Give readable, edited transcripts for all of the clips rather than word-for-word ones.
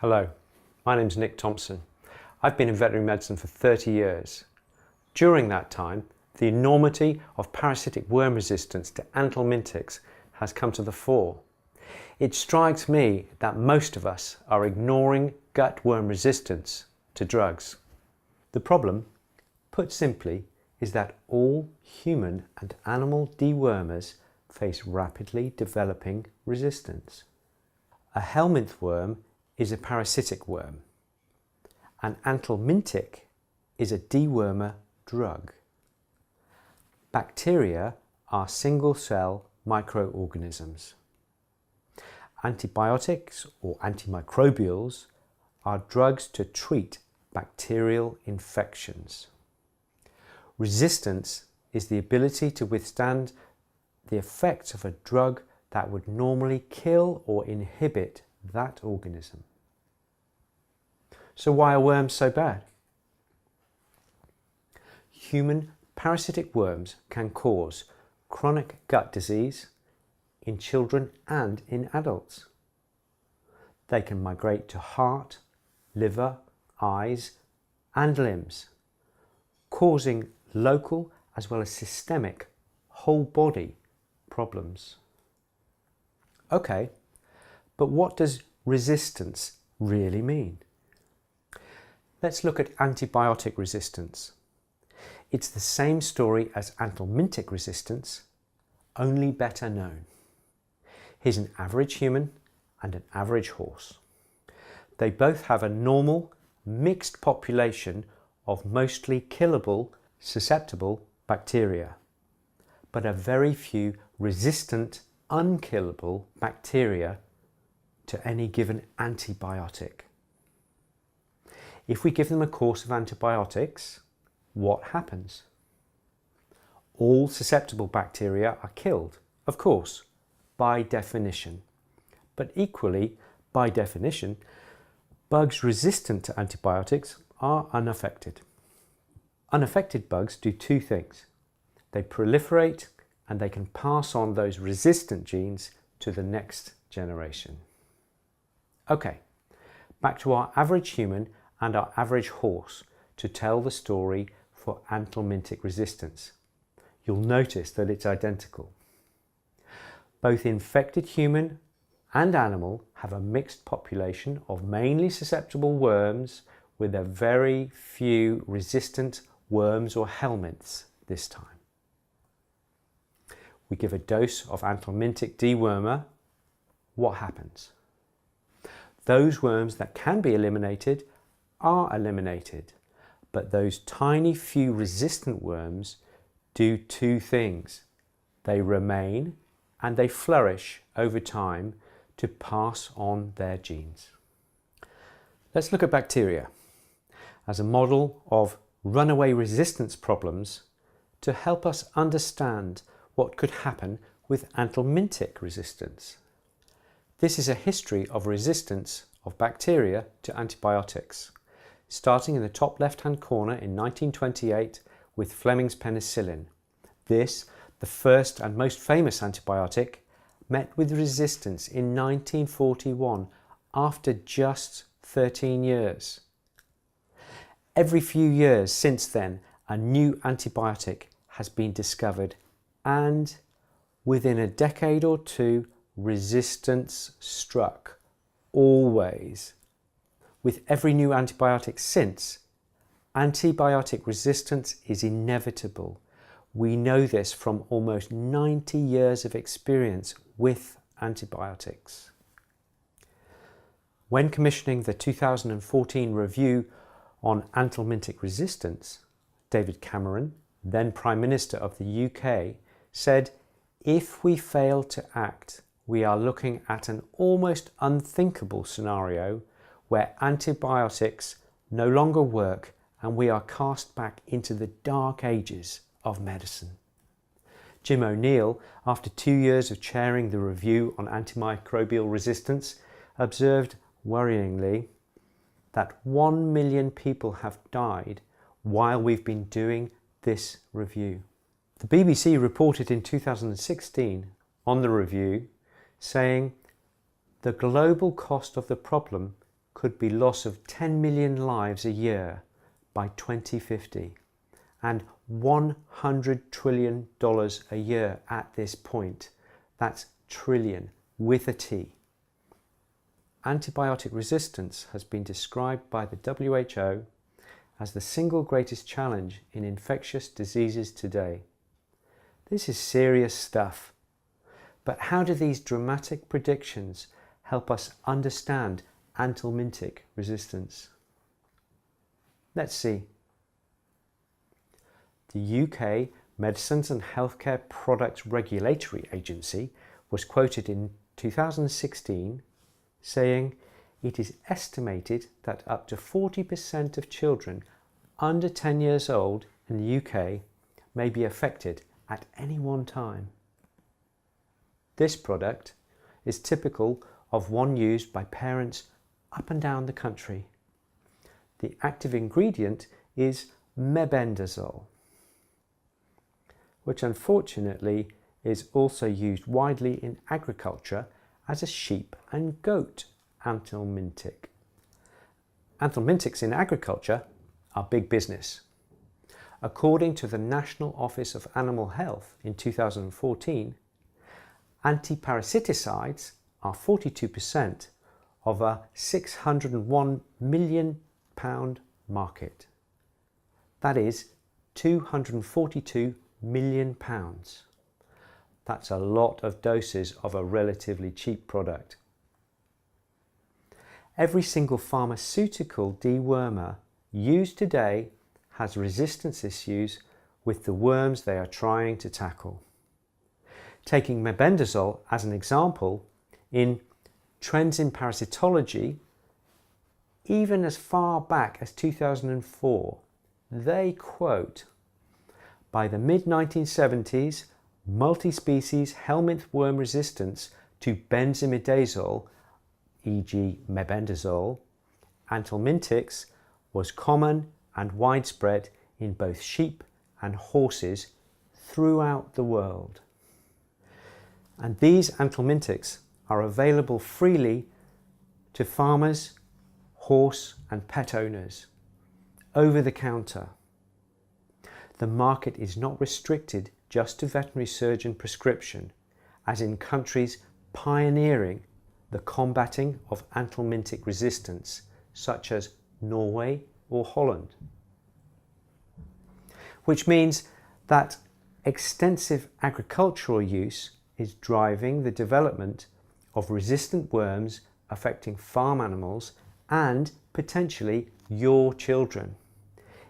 Hello, my name's Nick Thompson. I've been in veterinary medicine for 30 years. During that time, the enormity of parasitic worm resistance to anthelmintics has come to the fore. It strikes me that most of us are ignoring gut worm resistance to drugs. The problem, put simply, is that all human and animal dewormers face rapidly developing resistance. A helminth worm is a parasitic worm. An anthelmintic is a dewormer drug. Bacteria are single-cell microorganisms. Antibiotics or antimicrobials are drugs to treat bacterial infections. Resistance is the ability to withstand the effects of a drug that would normally kill or inhibit that organism. So why are worms so bad? Human parasitic worms can cause chronic gut disease in children and in adults. They can migrate to heart, liver, eyes and limbs, causing local as well as systemic whole body problems. Okay, but what does resistance really mean? Let's look at antibiotic resistance. It's the same story as anthelmintic resistance, only better known. Here's an average human and an average horse. They both have a normal, mixed population of mostly killable, susceptible bacteria, but a very few resistant, unkillable bacteria to any given antibiotic. If we give them a course of antibiotics, what happens? All susceptible bacteria are killed, of course, by definition. But equally, by definition, bugs resistant to antibiotics are unaffected. Unaffected bugs do two things. They proliferate and they can pass on those resistant genes to the next generation. Okay, back to our average human and our average horse to tell the story for anthelmintic resistance. You'll notice that it's identical. Both infected human and animal have a mixed population of mainly susceptible worms with a very few resistant worms or helminths this time. We give a dose of anthelmintic dewormer. What happens? Those worms that can be eliminated are eliminated, but those tiny few resistant worms do two things. They remain and they flourish over time to pass on their genes. Let's look at bacteria as a model of runaway resistance problems to help us understand what could happen with anthelmintic resistance. This is a history of resistance of bacteria to antibiotics, starting in the top left-hand corner in 1928 with Fleming's penicillin. This, the first and most famous antibiotic, met with resistance in 1941 after just 13 years. Every few years since then, a new antibiotic has been discovered, and within a decade or two, resistance struck, always. With every new antibiotic since, antibiotic resistance is inevitable. We know this from almost 90 years of experience with antibiotics. When commissioning the 2014 review on anthelmintic resistance, David Cameron, then Prime Minister of the UK, said, "If we fail to act, we are looking at an almost unthinkable scenario where antibiotics no longer work and we are cast back into the dark ages of medicine." Jim O'Neill, after 2 years of chairing the review on antimicrobial resistance, observed worryingly that 1 million people have died while we've been doing this review. The BBC reported in 2016 on the review saying the global cost of the problem could be loss of 10 million lives a year by 2050 and $100 trillion a year at this point. That's trillion with a T. Antibiotic resistance has been described by the WHO as the single greatest challenge in infectious diseases today. This is serious stuff. But how do these dramatic predictions help us understand anthelmintic resistance? Let's see. The UK Medicines and Healthcare Products Regulatory Agency was quoted in 2016 saying it is estimated that up to 40% of children under 10 years old in the UK may be affected at any one time. This product is typical of one used by parents up and down the country. The active ingredient is mebendazole, which unfortunately is also used widely in agriculture as a sheep and goat anthelmintic. Anthelmintics in agriculture are big business. According to the National Office of Animal Health in 2014, antiparasiticides are 42% of a £601 million market. That is £242 million. That's a lot of doses of a relatively cheap product. Every single pharmaceutical dewormer used today has resistance issues with the worms they are trying to tackle. Taking mebendazole as an example, in Trends in Parasitology, even as far back as 2004, they quote, "By the mid-1970s, multi-species helminth worm resistance to benzimidazole, e.g. mebendazole, anthelmintics, was common and widespread in both sheep and horses throughout the world." And these anthelmintics are available freely to farmers, horse and pet owners, over the counter. The market is not restricted just to veterinary surgeon prescription, as in countries pioneering the combating of anthelmintic resistance, such as Norway or Holland. Which means that extensive agricultural use is driving the development of resistant worms affecting farm animals and potentially your children,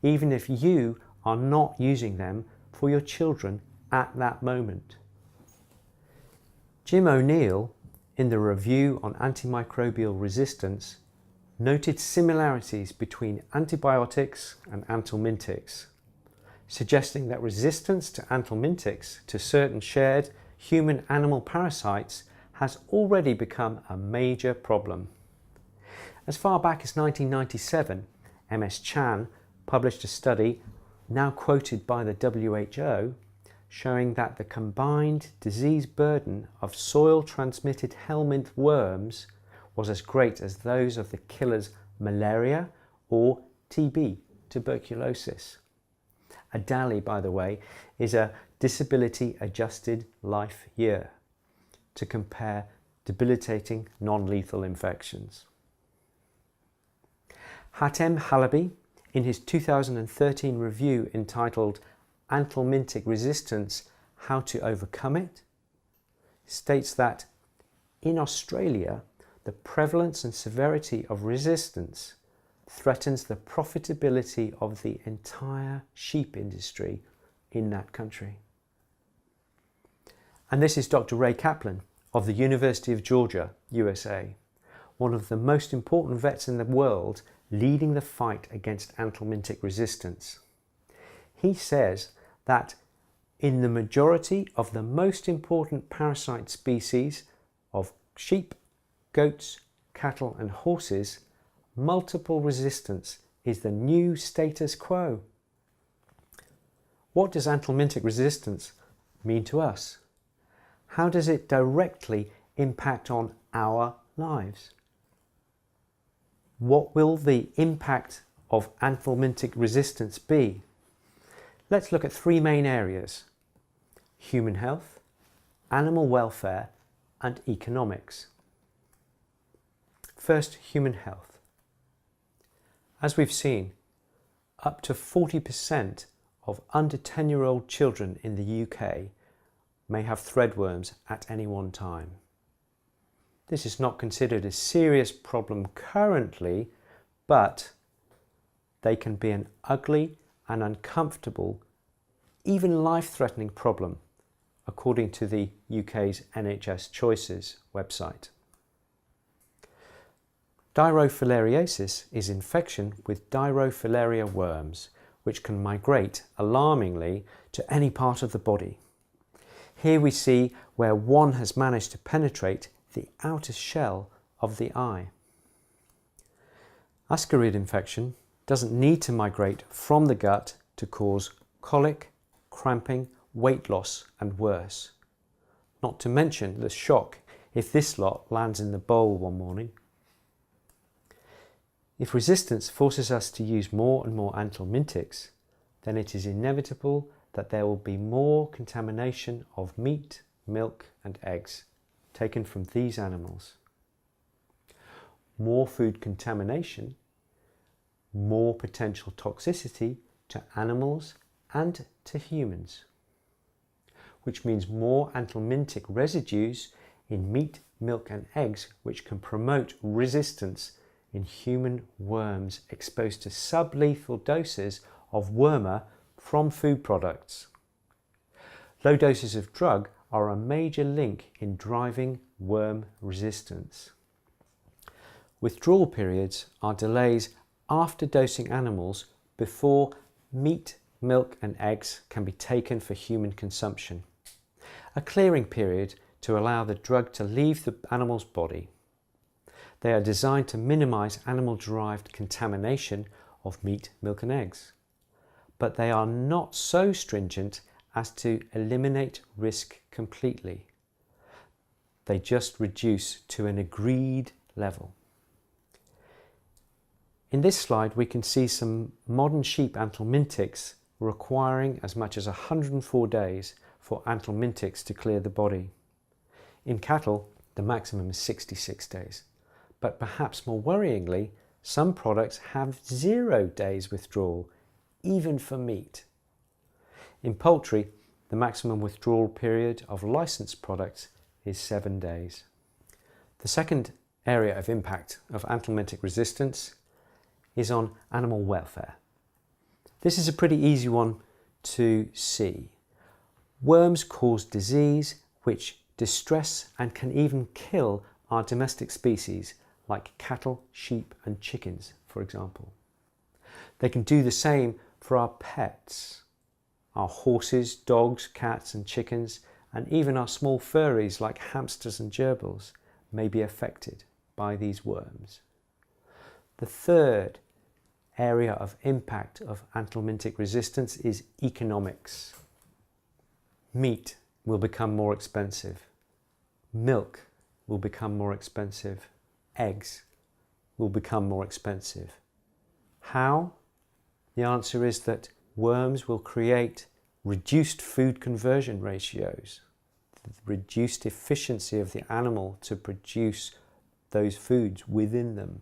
even if you are not using them for your children at that moment. Jim O'Neill, in the review on antimicrobial resistance, noted similarities between antibiotics and anthelmintics, suggesting that resistance to anthelmintics to certain shared human-animal parasites has already become a major problem. As far back as 1997, M.S. Chan published a study, now quoted by the WHO, showing that the combined disease burden of soil-transmitted helminth worms was as great as those of the killers malaria or TB, tuberculosis. A DALY, by the way, is a disability adjusted life year to compare debilitating non-lethal infections. Hatem Halaby, in his 2013 review entitled Anthelmintic Resistance, How to Overcome It, states that in Australia, the prevalence and severity of resistance threatens the profitability of the entire sheep industry in that country. And this is Dr. Ray Kaplan of the University of Georgia, USA, one of the most important vets in the world leading the fight against anthelmintic resistance. He says that in the majority of the most important parasite species of sheep, goats, cattle and horses, multiple resistance is the new status quo. What does anthelmintic resistance mean to us? How does it directly impact on our lives? what will the impact of anthelmintic resistance be? Let's look at three main areas: human health, animal welfare, and economics. First, human health. As we've seen, up to 40% of under 10-year-old children in the UK may have threadworms at any one time. This is not considered a serious problem currently, but they can be an ugly and uncomfortable, even life-threatening problem, according to the UK's NHS Choices website. Dirophilariasis is infection with Dirofilaria worms, which can migrate alarmingly to any part of the body. Here we see where one has managed to penetrate the outer shell of the eye. Ascarid infection doesn't need to migrate from the gut to cause colic, cramping, weight loss and worse. Not to mention the shock if this lot lands in the bowl one morning. If resistance forces us to use more and more anthelmintics, then it is inevitable that there will be more contamination of meat, milk and eggs taken from these animals. More food contamination, more potential toxicity to animals and to humans, which means more anthelmintic residues in meat, milk and eggs, which can promote resistance in human worms exposed to sublethal doses of wormer from food products. Low doses of drug are a major link in driving worm resistance. Withdrawal periods are delays after dosing animals before meat, milk and eggs can be taken for human consumption. A clearing period to allow the drug to leave the animal's body. They are designed to minimize animal-derived contamination of meat, milk and eggs, but they are not so stringent as to eliminate risk completely. They just reduce to an agreed level. In this slide we can see some modern sheep anthelmintics requiring as much as 104 days for anthelmintics to clear the body. In cattle, the maximum is 66 days. But perhaps more worryingly, some products have 0 days withdrawal, even for meat. In poultry, the maximum withdrawal period of licensed products is 7 days. The second area of impact of anthelmintic resistance is on animal welfare. This is a pretty easy one to see. Worms cause disease which distress and can even kill our domestic species like cattle, sheep and chickens, for example. They can do the same for our pets. Our horses, dogs, cats and chickens, and even our small furries like hamsters and gerbils may be affected by these worms. The third area of impact of anthelmintic resistance is economics. Meat will become more expensive. Milk will become more expensive. Eggs will become more expensive. How? The answer is that worms will create reduced food conversion ratios, the reduced efficiency of the animal to produce those foods within them,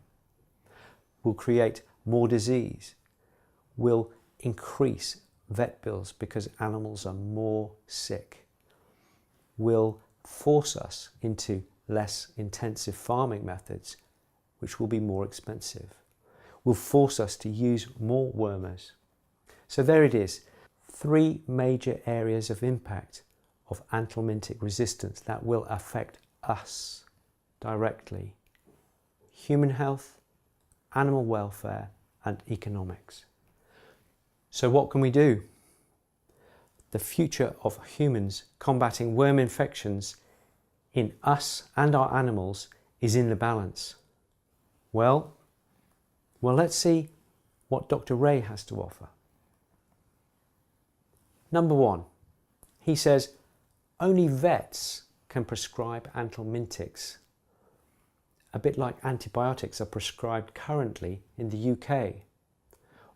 will create more disease, will increase vet bills because animals are more sick, will force us into less intensive farming methods, which will be more expensive, will force us to use more wormers. So there it is, 3 major areas of impact of anthelmintic resistance that will affect us directly: human health, animal welfare and economics. So what can we do? The future of humans combating worm infections in us and our animals is in the balance. Well, let's see what Dr. Ray has to offer. Number 1, he says only vets can prescribe anthelmintics. a bit like antibiotics are prescribed currently in the UK,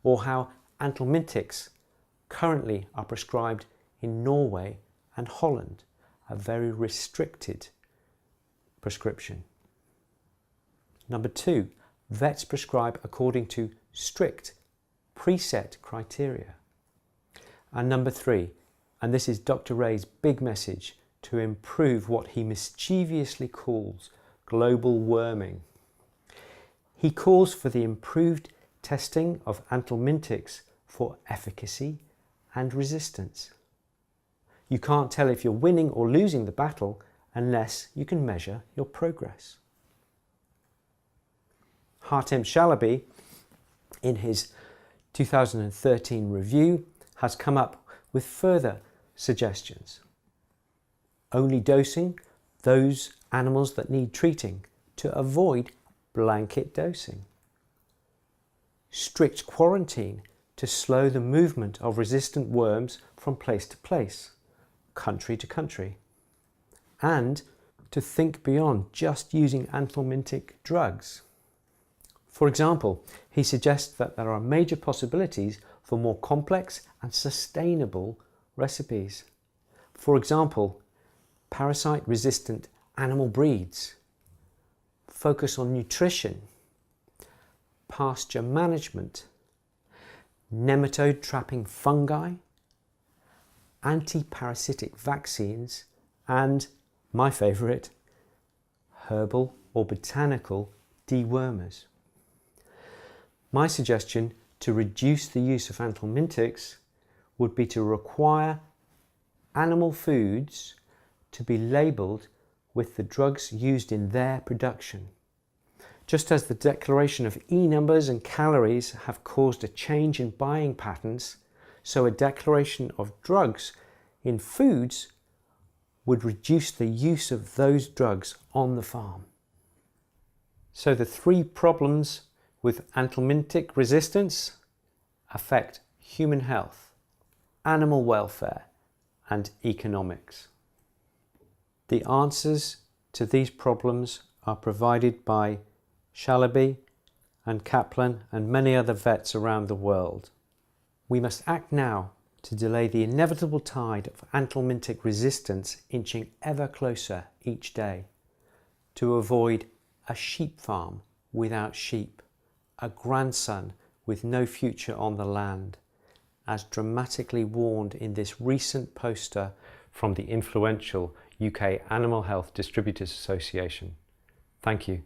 or how anthelmintics currently are prescribed in Norway and Holland, a very restricted prescription. Number 2, vets prescribe according to strict preset criteria. And number 3, and this is Dr. Ray's big message to improve what he mischievously calls global warming. He calls for the improved testing of anthelmintics for efficacy and resistance. You can't tell if you're winning or losing the battle unless you can measure your progress. Hartem Shalaby, in his 2013 review, has come up with further suggestions. Only dosing those animals that need treating to avoid blanket dosing. Strict quarantine to slow the movement of resistant worms from place to place, country to country. And to think beyond just using anthelmintic drugs. For example, he suggests that there are major possibilities for more complex and sustainable recipes. For example, parasite-resistant animal breeds, focus on nutrition, pasture management, nematode-trapping fungi, antiparasitic vaccines, and, my favourite, herbal or botanical dewormers. My suggestion to reduce the use of anthelmintics would be to require animal foods to be labelled with the drugs used in their production. Just as the declaration of E-numbers and calories have caused a change in buying patterns, so a declaration of drugs in foods would reduce the use of those drugs on the farm. So the 3 problems with anthelmintic resistance affect human health, animal welfare, and economics. The answers to these problems are provided by Shalaby and Kaplan and many other vets around the world. We must act now to delay the inevitable tide of anthelmintic resistance inching ever closer each day, to avoid a sheep farm without sheep, a grandson with no future on the land, as dramatically warned in this recent poster from the influential UK Animal Health Distributors Association. Thank you.